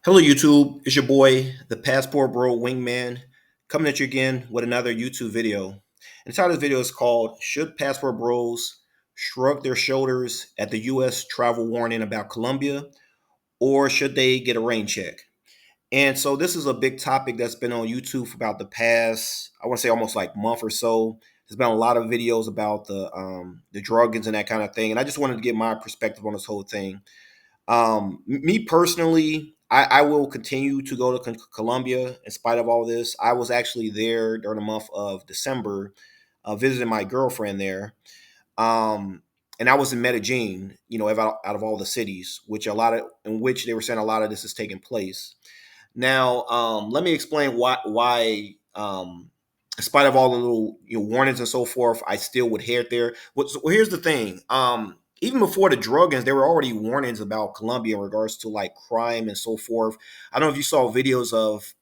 Hello, YouTube. It's your boy, the Passport Bro Wingman, coming at you again with another YouTube video. And the title of the video is called Should Passport Bros Shrug Their Shoulders at the U.S. Travel Warning about Colombia, or should they get a rain check? And so, this is a big topic that's been on YouTube for about the past, I want to say almost like month or so. There's been a lot of videos about the druggings and that kind of thing. And I just wanted to get my perspective on this whole thing. Me personally, I will continue to go to Colombia in spite of all this. I was actually there during the month of December, visiting my girlfriend there. Um, and I was in Medellin, out of all the cities, which a lot of in which they were saying a lot of this is taking place. Now, let me explain why, in spite of all the little warnings and so forth, I still would head there. Well, here's the thing. Even before the druggings, there were already warnings about Colombia in regards to like crime and so forth. I don't know if you saw videos of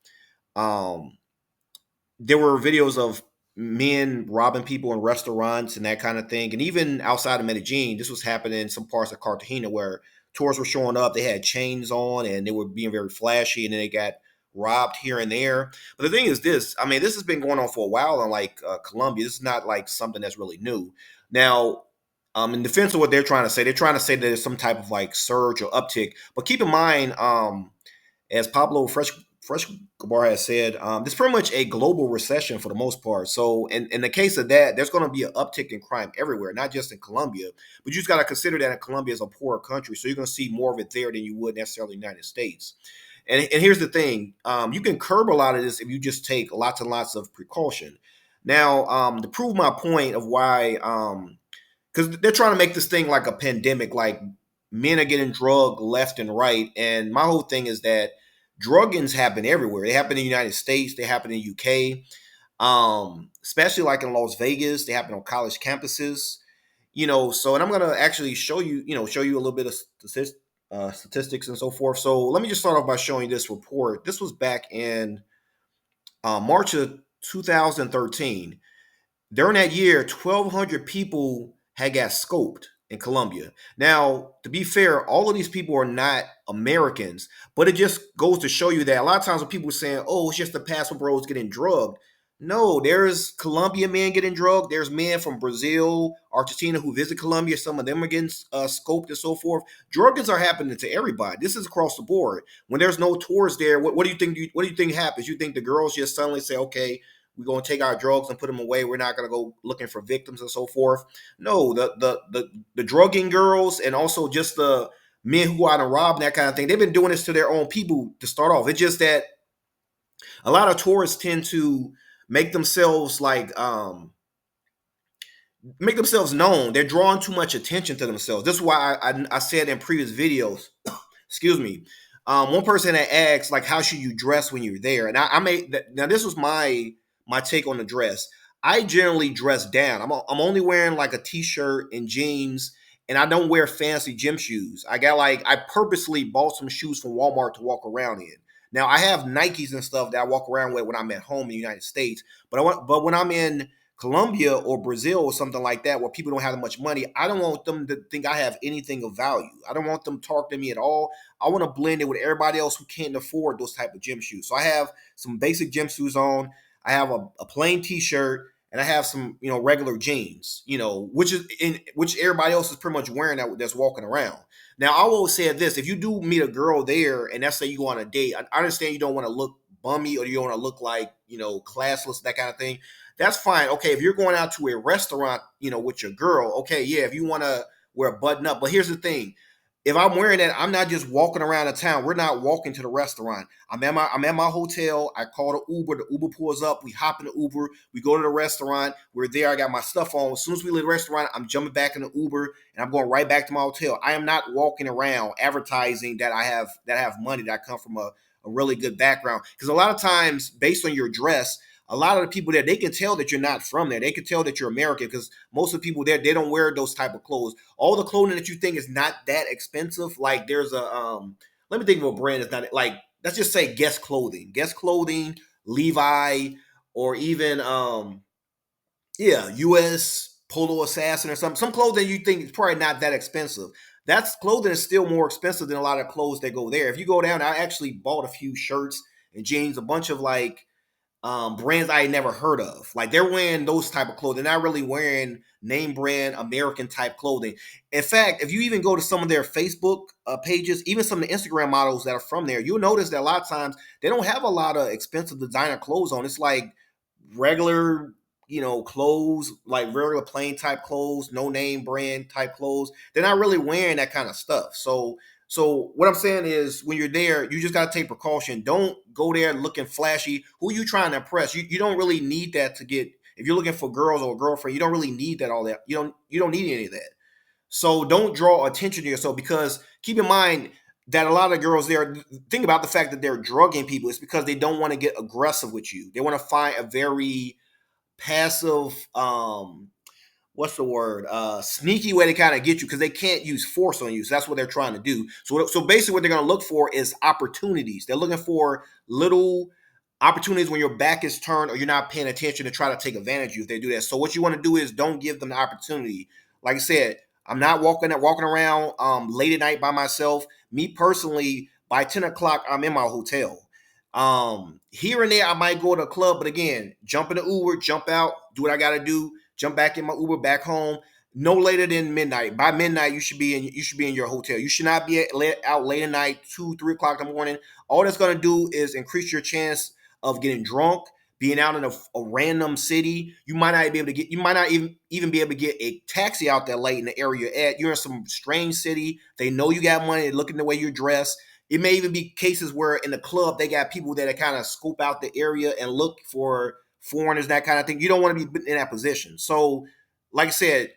um, there were videos of men robbing people in restaurants and that kind of thing. And even outside of Medellin, this was happening in some parts of Cartagena where tourists were showing up. They had chains on and they were being very flashy, and then they got robbed here and there. But the thing is this, I mean, this has been going on for a while in like Colombia. This is not like something that's really new. Now, in defense of what they're trying to say that there's some type of like surge or uptick. But keep in mind, as Pablo Fresh Gabar has said, there's pretty much a global recession for the most part. So, in the case of that, there's going to be an uptick in crime everywhere, not just in Colombia. But you just got to consider that Colombia is a poorer country, so you're going to see more of it there than you would necessarily in the United States. And here's the thing: you can curb a lot of this if you just take lots and lots of precaution. Now, to prove my point of why, because they're trying to make this thing like a pandemic, like men are getting drugged left and right. And my whole thing is that druggings happen everywhere. They happen in the United States, they happen in the UK, especially like in Las Vegas, they happen on college campuses. So and I'm gonna actually show you a little bit of statistics and so forth. So let me just start off by showing you this report. This was back in March of 2013. During that year, 1,200 people had got scoped in Colombia. Now, to be fair, all of these people are not Americans, but it just goes to show you that a lot of times when people are saying, "Oh, it's just the passport bros getting drugged," no, there's Colombian men getting drugged. There's men from Brazil, Argentina who visit Colombia. Some of them are getting scoped and so forth. Druggings are happening to everybody. This is across the board. When there's no tours there, what do you think? What do you think happens? You think the girls just suddenly say, "Okay, we're going to take our drugs and put them away. We're not going to go looking for victims and so forth." No, the drugging girls and also just the men who go out and rob and that kind of thing. They've been doing this to their own people to start off. It's just that a lot of tourists tend to make themselves make themselves known. They're drawing too much attention to themselves. This is why I said in previous videos. Excuse me. One person that asked like, how should you dress when you're there? And I made that. Now this was my take on the dress. I generally dress down. I'm only wearing like a t-shirt and jeans, and I don't wear fancy gym shoes. I purposely bought some shoes from Walmart to walk around in. Now I have Nikes and stuff that I walk around with when I'm at home in the United States, but when I'm in Colombia or Brazil or something like that, where people don't have that much money, I don't want them to think I have anything of value. I don't want them talking to me at all. I want to blend in with everybody else who can't afford those type of gym shoes. So I have some basic gym shoes on. I have a plain T-shirt, and I have some regular jeans. Which everybody else is pretty much wearing that's walking around. Now I will say this: if you do meet a girl there, and let's say you go on a date, I understand you don't want to look bummy or you don't want to look like classless, that kind of thing. That's fine. Okay, if you're going out to a restaurant, with your girl, okay, yeah, if you want to wear a button up. But here's the thing: if I'm wearing that, I'm not just walking around the town. We're not walking to the restaurant. I'm at my hotel. I call the Uber. The Uber pulls up. We hop in the Uber. We go to the restaurant. We're there. I got my stuff on. As soon as we leave the restaurant, I'm jumping back in the Uber and I'm going right back to my hotel. I am not walking around advertising that I have money, that I come from a really good background. Because a lot of times, based on your dress, a lot of the people there, they can tell that you're not from there. They can tell that you're American because most of the people there, they don't wear those type of clothes. All the clothing that you think is not that expensive, like there's let me think of a brand that's not like, let's just say Guess Clothing, Levi, or even US Polo Assassin or something. Some clothing you think is probably not that expensive. That's clothing is still more expensive than a lot of clothes that go there. If you go down, I actually bought a few shirts and jeans, a bunch of like brands I had never heard of. Like they're wearing those type of clothing. They're not really wearing name brand American type clothing. In fact, if you even go to some of their Facebook pages, even some of the Instagram models that are from there, you'll notice that a lot of times they don't have a lot of expensive designer clothes on. It's like regular, clothes, like regular plain type clothes, no name brand type clothes. They're not really wearing that kind of stuff. So what I'm saying is, when you're there, you just gotta take precaution. Don't go there looking flashy. Who you trying to impress? You don't really need that to get. If you're looking for girls or a girlfriend, you don't really need that all that. You don't need any of that. So don't draw attention to yourself, because keep in mind that a lot of girls there think about the fact that they're drugging people. It's because they don't want to get aggressive with you. They want to find a very passive, what's the word, sneaky way to kind of get you, because they can't use force on you. So that's what they're trying to do. So basically what they're going to look for is opportunities. They're looking for little opportunities when your back is turned or you're not paying attention, to try to take advantage of you if they do that. So what you want to do is don't give them the opportunity. Like I said, I'm not walking around late at night by myself. Me personally, by 10 o'clock, I'm in my hotel. Here and there, I might go to a club, but again, jump in the Uber, jump out, do what I got to do, jump back in my Uber back home. No later than midnight. By midnight, you should be in your hotel. You should not be out late at night, 2, 3 o'clock in the morning. All that's going to do is increase your chance of getting drunk, being out in a random city. You might not even be able to get a taxi out that late in the area you're at. You're in some strange city. They know you got money. They're looking the way you're dressed. It may even be cases where in the club they got people that kind of scope out the area and look for foreigners, that kind of thing. You don't want to be in that position. So, like I said,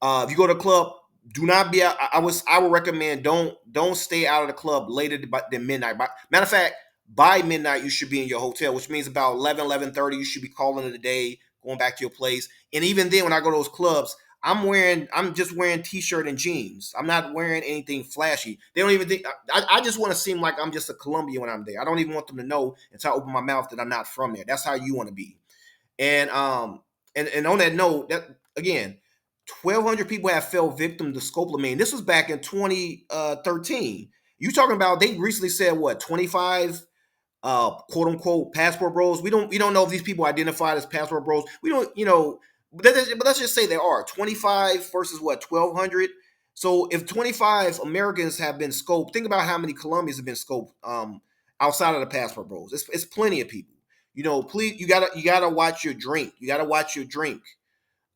if you go to a club, do not be out. I would recommend don't stay out of the club later than midnight. Matter of fact, by midnight you should be in your hotel, which means about 11:30 you should be calling it a day, going back to your place. And even then, when I go to those clubs, I'm just wearing t-shirt and jeans. I'm not wearing anything flashy. They don't even think I just want to seem like I'm just a Colombian when I'm there. I don't even want them to know until I open my mouth that I'm not from there. That's how you want to be. And on that note, that again, 1,200 people have fell victim to scopolamine. This was back in 2013. You talking about, they recently said what, 25 quote unquote passport bros. We don't know if these people identified as passport bros. We don't, but let's just say they are 25 versus what, 1,200. So if 25 Americans have been scoped, think about how many Colombians have been scoped outside of the passport bros. It's plenty of people. Please, you gotta watch your drink. You gotta watch your drink.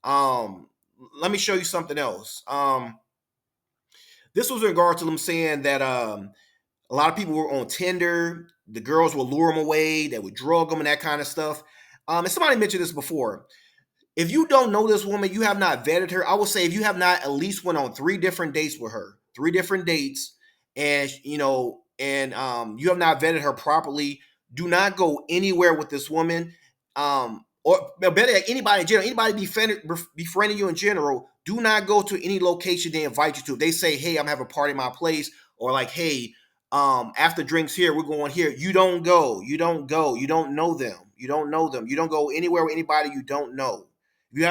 Um, Let me show you something else. This was in regard to them saying that a lot of people were on Tinder. The girls would lure them away. They would drug them and that kind of stuff. And somebody mentioned this before. If you don't know this woman, you have not vetted her. I will say, if you have not at least went on 3 different dates with her, 3 different dates, and you have not vetted her properly, do not go anywhere with this woman. Or better yet, anybody in general, anybody befriending you in general, do not go to any location they invite you to. If they say, "Hey, I'm having a party at my place," or like, "Hey, after drinks here, we're going here." You don't go. You don't go. You don't know them. You don't know them. You don't go anywhere with anybody you don't know. If you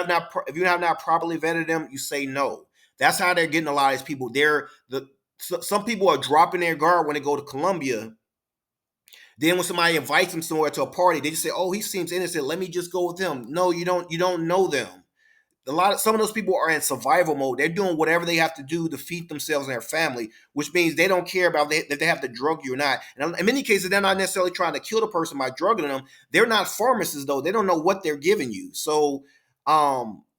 have not properly vetted them, you say no. That's how they're getting a lot of these people. Some people are dropping their guard when they go to Colombia. Then when somebody invites them somewhere to a party, they just say, "Oh, he seems innocent. Let me just go with him." No, you don't. You don't know them. Some of those people are in survival mode. They're doing whatever they have to do to feed themselves and their family, which means they don't care about if they have to drug you or not. And in many cases, they're not necessarily trying to kill the person by drugging them. They're not pharmacists, though. They don't know what they're giving you. So,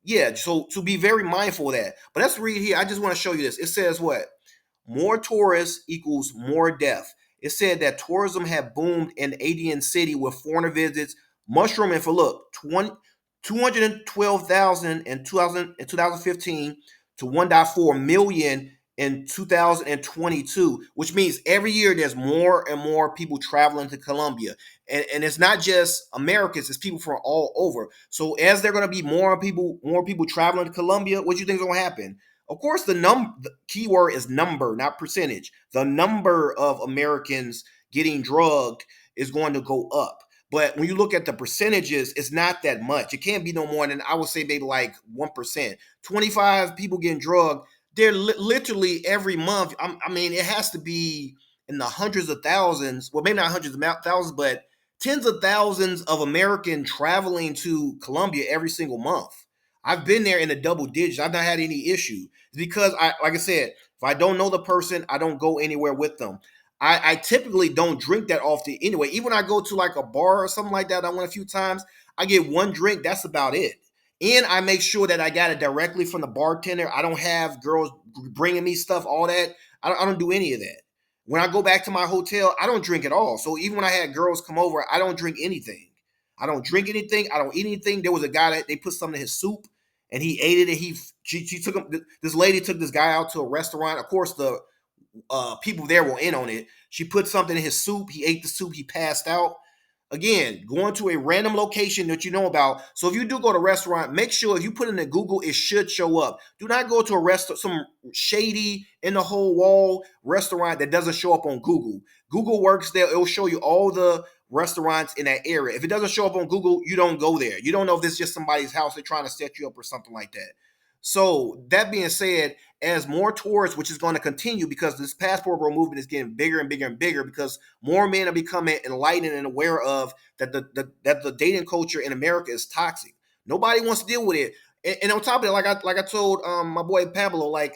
yeah. So to be very mindful of that. But let's read here. I just want to show you this. It says what? More tourists equals more death. It said that tourism had boomed in Adian City with foreigner visits mushrooming for, look, 212,000 in 2015 to 1.4 million in 2022, which means every year there's more and more people traveling to Colombia. And it's not just Americans, it's people from all over. So as there are going to be more people traveling to Colombia, what do you think is going to happen? Of course, the key word is number, not percentage. The number of Americans getting drugged is going to go up. But when you look at the percentages, it's not that much. It can't be no more than, I would say, maybe like 1%. 25 people getting drugged, They're literally every month. I mean, it has to be in the hundreds of thousands. Well, maybe not hundreds of thousands, but tens of thousands of American traveling to Colombia every single month. I've been there in the double digits. I've not had any issue. It's because like I said, if I don't know the person, I don't go anywhere with them. I typically don't drink that often anyway. Even when I go to like a bar or something like that, I went a few times. I get one drink. That's about it. And I make sure that I got it directly from the bartender. I don't have girls bringing me stuff, all that. I don't do any of that. When I go back to my hotel, I don't drink at all. So even when I had girls come over, I don't drink anything. I don't drink anything. I don't eat anything. There was a guy that they put something in his soup and he ate it. And she took him. This lady took this guy out to a restaurant. Of course, the people there were in on it. She put something in his soup. He ate the soup. He passed out. Again, going to a random location that you know about. So if you do go to a restaurant, make sure if you put it in Google, it should show up. Do not go to a some shady in the whole wall restaurant that doesn't show up on Google. Google works there. It will show you all the restaurants in that area. If it doesn't show up on Google, you don't go there. You don't know if this is just somebody's house they're trying to set you up or something like that. So that being said, as more tourists, which is going to continue because this passport bro movement is getting bigger and bigger and bigger because more men are becoming enlightened and aware of that that the dating culture in America is toxic. Nobody wants to deal with it. And on top of it, like I told my boy Pablo, I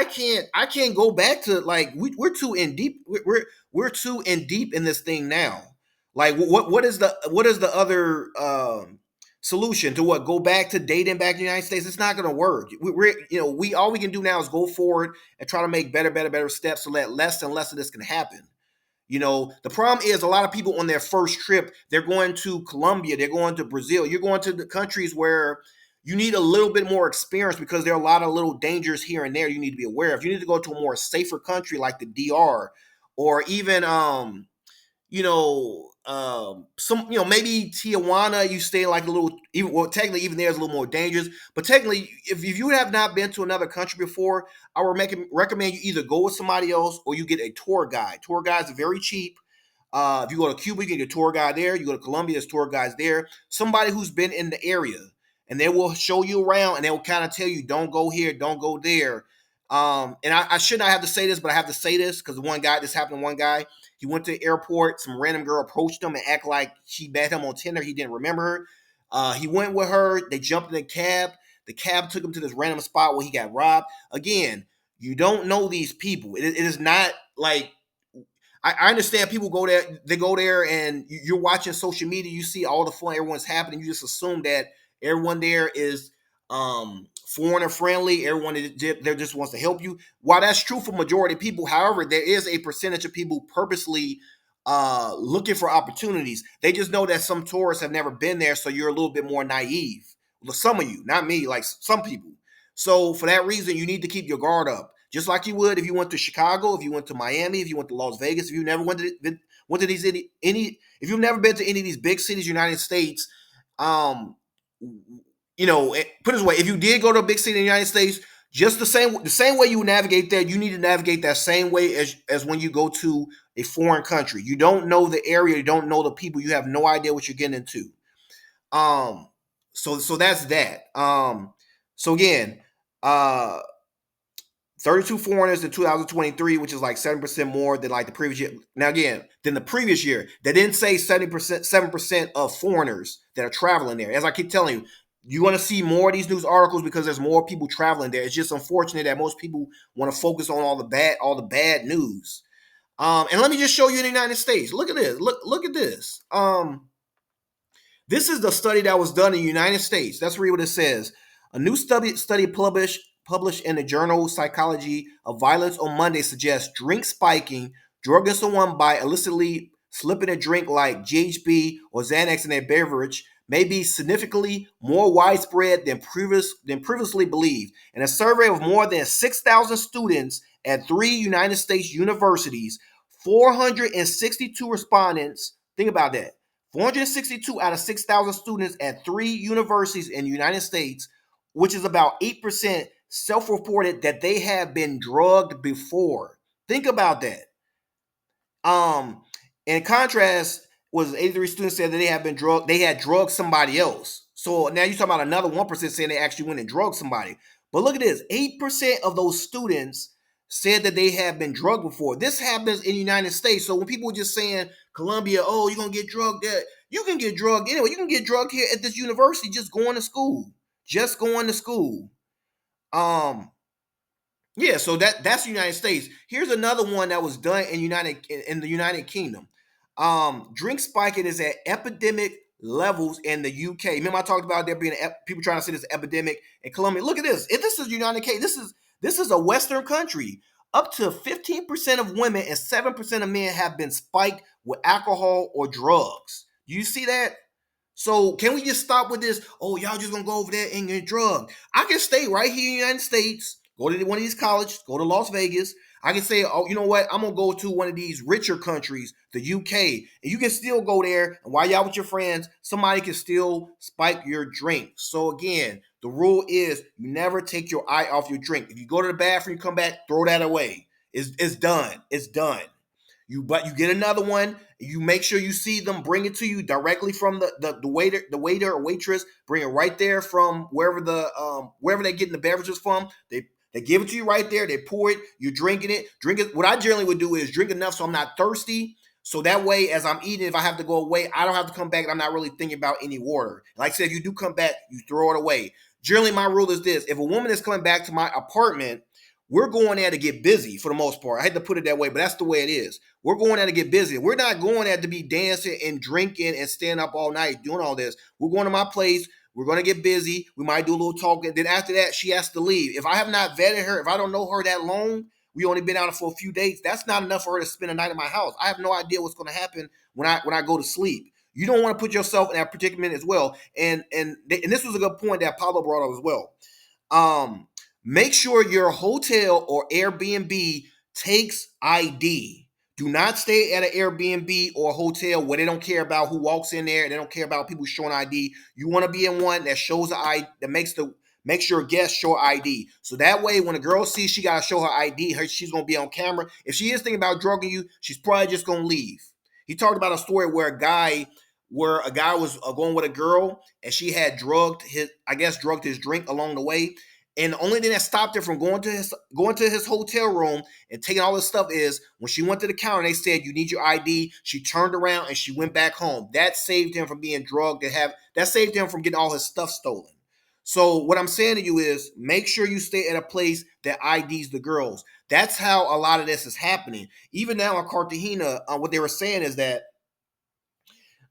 can't go back to like we're too in deep we're too in deep in this thing now. Like what is the other solution to what go back to dating back in the United States? It's not going to work. We all we can do now is go forward and try to make better steps so that less and less of this can happen. The problem is a lot of people on their first trip, they're going to Colombia, they're going to Brazil, you're going to the countries where you need a little bit more experience because there are a lot of little dangers here and there you need to be aware of. You need to go to a more safer country like the DR or even maybe Tijuana, you stay like a little, even well, technically, even there is a little more dangerous. But technically, if you have not been to another country before, I would recommend you either go with somebody else or you get a tour guide. Tour guides are very cheap. If you go to Cuba, you can get a tour guide there. You go to Colombia, there's tour guides there. Somebody who's been in the area, and they will show you around, and they will kind of tell you, don't go here, don't go there. And I should not have to say this, but I have to say this because this happened to one guy. He went to the airport. Some random girl approached him and act like she met him on Tinder. He didn't remember her. He went with her. They jumped in the cab. The cab took him to this random spot where he got robbed. Again, you don't know these people. It is not like I understand people go there. They go there, and you're watching social media. You see all the fun, everyone's happening. You just assume that everyone there is foreigner friendly. Everyone there just wants to help you. While that's true for majority of people, however, there is a percentage of people purposely looking for opportunities. They just know that some tourists have never been there, so you're a little bit more naive. Well, some of you, not me, like some people. So for that reason, you need to keep your guard up, just like you would if you went to Chicago, if you went to Miami, if you went to Las Vegas, if you never went to these if you've never been to any of these big cities, United States. Put it this way: if you did go to a big city in the United States, just the same way you navigate there, you need to navigate that same way as when you go to a foreign country. You don't know the area, you don't know the people, you have no idea what you're getting into. So that's that. So again, 32 foreigners in 2023, which is like 7% more than like the previous year. Now again, than the previous year, they didn't say 7% of foreigners that are traveling there. As I keep telling you, you want to see more of these news articles because there's more people traveling there. It's just unfortunate that most people want to focus on all the bad news. And let me just show you in the United States. Look at this. Look at this. This is the study that was done in the United States. Let's read what it says. A new study published in the journal Psychology of Violence on Monday suggests drink spiking, drugging someone by illicitly slipping a drink like GHB or Xanax in their beverage may be significantly more widespread than previously believed. In a survey of more than 6,000 students at 3 United States universities, 462 respondents, think about that, 462 out of 6,000 students at 3 universities in the United States, which is about 8%, self-reported that they have been drugged before. Think about that. In contrast, was 83 students said that they had drugged somebody else. So now you're talking about another 1% saying they actually went and drugged somebody. But look at this, 8% of those students said that they have been drugged before. This happens in the United States. So when people are just saying, Colombia, oh, you're going to get drugged there, you can get drugged anyway. You can get drugged here at this university just going to school. Just going to school. Yeah, so that's the United States. Here's another one that was done in the United Kingdom. Drink spiking is at epidemic levels in the UK. Remember I talked about there being people trying to say this epidemic in Colombia. Look at this. If this is United Kingdom, this is a Western country. Up to 15% of women and 7% of men have been spiked with alcohol or drugs. Do you see that? So can we just stop with this? Oh, y'all just gonna go over there and get drugged. I can stay right here in the United States, go to one of these colleges, go to Las Vegas. I can say, oh, you know what? I'm gonna go to one of these richer countries, the UK, and you can still go there. And while y'all with your friends, somebody can still spike your drink. So again, the rule is you never take your eye off your drink. If you go to the bathroom, you come back, throw that away. It's done. It's done. But you get another one. You make sure you see them bring it to you directly from the waiter or waitress. Bring it right there from wherever they're getting the beverages from. They give it to you right there. They pour it. You're drinking it. Drink it. What I generally would do is drink enough so I'm not thirsty. So that way, as I'm eating, if I have to go away, I don't have to come back. And I'm not really thinking about any water. Like I said, if you do come back, you throw it away. Generally, my rule is this: if a woman is coming back to my apartment, we're going there to get busy for the most part. I had to put it that way, but that's the way it is. We're going there to get busy. We're not going there to be dancing and drinking and staying up all night doing all this. We're going to my place. We're going to get busy. We might do a little talking. Then after that, she has to leave. If I have not vetted her, if I don't know her that long, we only been out for a few days, that's not enough for her to spend a night in my house. I have no idea what's going to happen when I go to sleep. You don't want to put yourself in that predicament as well. And this was a good point that Paulo brought up as well. Make sure your hotel or Airbnb takes ID. Do not stay at an Airbnb or a hotel where they don't care about who walks in there. They don't care about people showing ID. You want to be in one that shows the ID, that makes your guests show ID. So that way, when a girl sees she got to show her ID, she's going to be on camera. If she is thinking about drugging you, she's probably just going to leave. He talked about a story where a guy was going with a girl and she had drugged his drink along the way. And the only thing that stopped her from going to his hotel room and taking all this stuff is when she went to the counter, they said, "You need your ID." She turned around and she went back home. That saved him from being drugged that saved him from getting all his stuff stolen. So what I'm saying to you is make sure you stay at a place that IDs the girls. That's how a lot of this is happening. Even now in Cartagena, what they were saying is that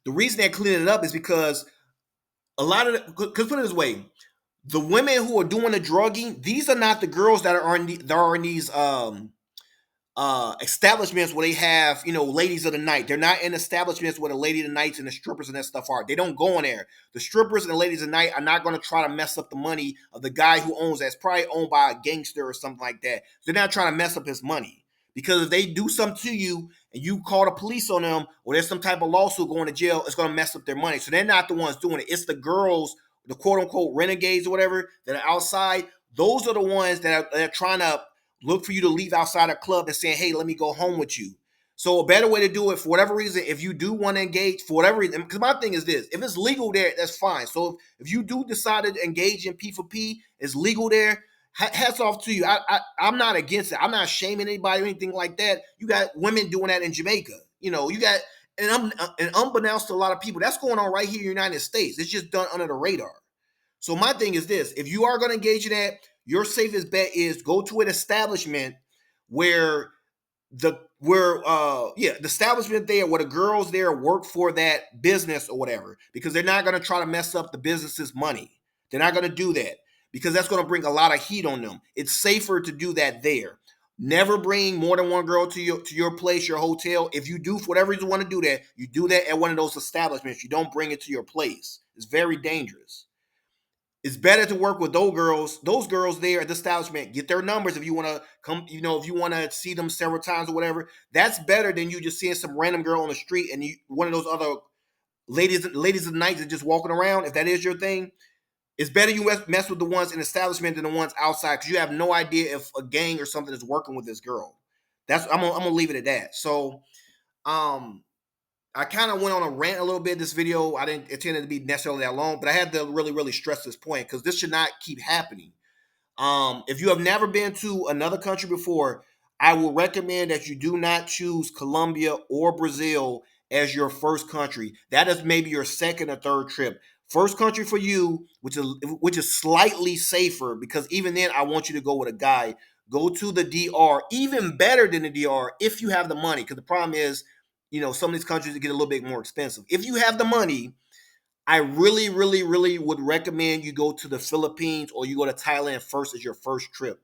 the reason they're cleaning it up is because a lot of because put it this way, the women who are doing the drugging, these are not the girls that are in these establishments where they have, ladies of the night. They're not in establishments where the lady of the nights and the strippers and that stuff are. They don't go in there. The strippers and the ladies of the night are not going to try to mess up the money of the guy who owns that. It's probably owned by a gangster or something like that. They're not trying to mess up his money. Because if they do something to you and you call the police on them or there's some type of lawsuit going to jail, it's going to mess up their money. So they're not the ones doing it. It's the girls, the quote unquote renegades or whatever that are outside. Those are the ones that are trying to look for you to leave outside a club and saying, "Hey, let me go home with you." So a better way to do it, for whatever reason, if you do want to engage, for whatever reason, because my thing is this: if it's legal there, that's fine. So if you do decide to engage in P4P, it's legal there. Hats off to you. I'm not against it. I'm not shaming anybody or anything like that. You got women doing that in Jamaica. You got, and unbeknownst to a lot of people, that's going on right here in the United States. It's just done under the radar. So my thing is this: if you are going to engage in that, your safest bet is go to an establishment where the establishment there where the girls there work for that business or whatever, because they're not going to try to mess up the business's money. They're not going to do that because that's going to bring a lot of heat on them. It's safer to do that there. Never bring more than one girl to your place, your hotel. If you do, for whatever reason, want to do that, you do that at one of those establishments. You don't bring it to your place. It's very dangerous. It's better to work with those girls there at the establishment. Get their numbers if you want to come, if you want to see them several times or whatever. That's better than you just seeing some random girl on the street and one of those other ladies of the night that just walking around. If that is your thing, it's better you mess with the ones in the establishment than the ones outside, because you have no idea if a gang or something is working with this girl. I'm gonna leave it at that. So, I kind of went on a rant a little bit in this video. I didn't intend it to be necessarily that long, but I had to really, really stress this point because this should not keep happening. If you have never been to another country before, I will recommend that you do not choose Colombia or Brazil as your first country. That is maybe your second or third trip. First country for you, which is slightly safer, because even then I want you to go with a guy. Go to the DR, even better than the DR if you have the money. Because the problem is, some of these countries get a little bit more expensive. If you have the money, I really, really, really would recommend you go to the Philippines or you go to Thailand first as your first trip.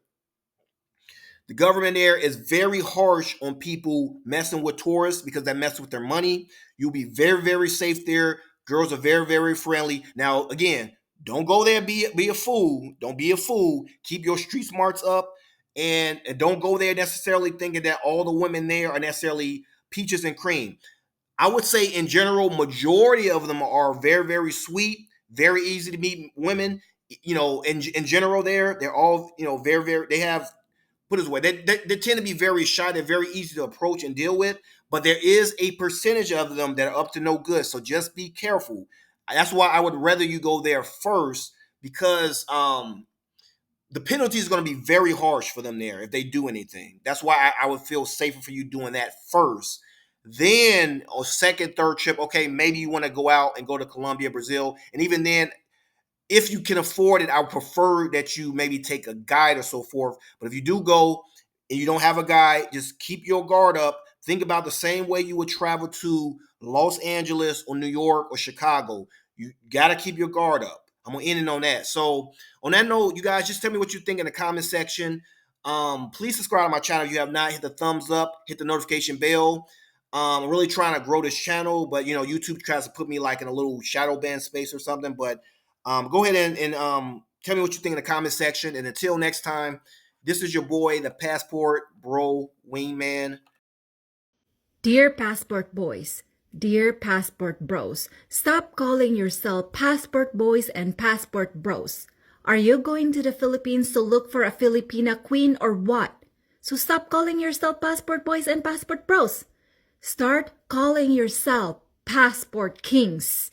The government there is very harsh on people messing with tourists because they mess with their money. You'll be very, very safe there. Girls are very, very friendly. Now, again, don't go there and be a fool. Don't be a fool. Keep your street smarts up, and don't go there necessarily thinking that all the women there are necessarily peaches and cream. I would say in general, majority of them are very, very sweet, very easy to meet women. In general, they're all very, very. They have, put it this way, they tend to be very shy. They're very easy to approach and deal with. But there is a percentage of them that are up to no good. So just be careful. That's why I would rather you go there first, because the penalty is going to be very harsh for them there if they do anything. That's why I would feel safer for you doing that first. Then on second, third trip, okay, maybe you want to go out and go to Colombia, Brazil. And even then, if you can afford it, I would prefer that you maybe take a guide or so forth. But if you do go and you don't have a guide, just keep your guard up. Think about the same way you would travel to Los Angeles or New York or Chicago. You got to keep your guard up. I'm going to end it on that. So on that note, you guys, just tell me what you think in the comment section. Please subscribe to my channel if you have not. Hit the thumbs up, hit the notification bell. I'm really trying to grow this channel, but YouTube tries to put me like in a little shadow ban space or something. But go ahead and tell me what you think in the comment section. And until next time, this is your boy, the Passport Bro Wingman. Dear Passport Boys, dear Passport Bros, stop calling yourself Passport Boys and Passport Bros. Are you going to the Philippines to look for a Filipina queen or what? So stop calling yourself Passport Boys and Passport Bros. Start calling yourself Passport Kings.